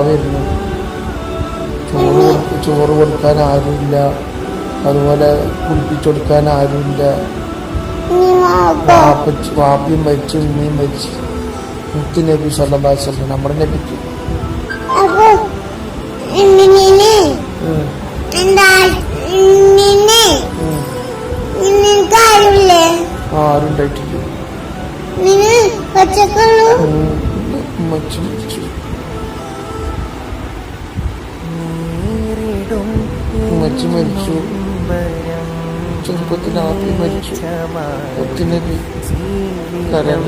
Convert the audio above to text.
വരുന്നു. ചോറ് കൊടുക്കാൻ ആരുമില്ല, അതുപോലെ കുളിപ്പിച്ചെടുക്കാൻ ആരുമില്ല. വാപ്പിയും മരിച്ചു, ഉമ്മയും മരിച്ചു. മുത്ത് നബി സല്ലല്ലാഹു അലൈഹി വസല്ലം നമ്മുടെ നബിക്ക്. ആരുണ്ടായിട്ടില്ല. ഉമ്മച്ചി മരിച്ചു, ചെറുപ്പത്തിൽ ആപ്പി മരിച്ചു. മുത്ത് നബി കരയാൻ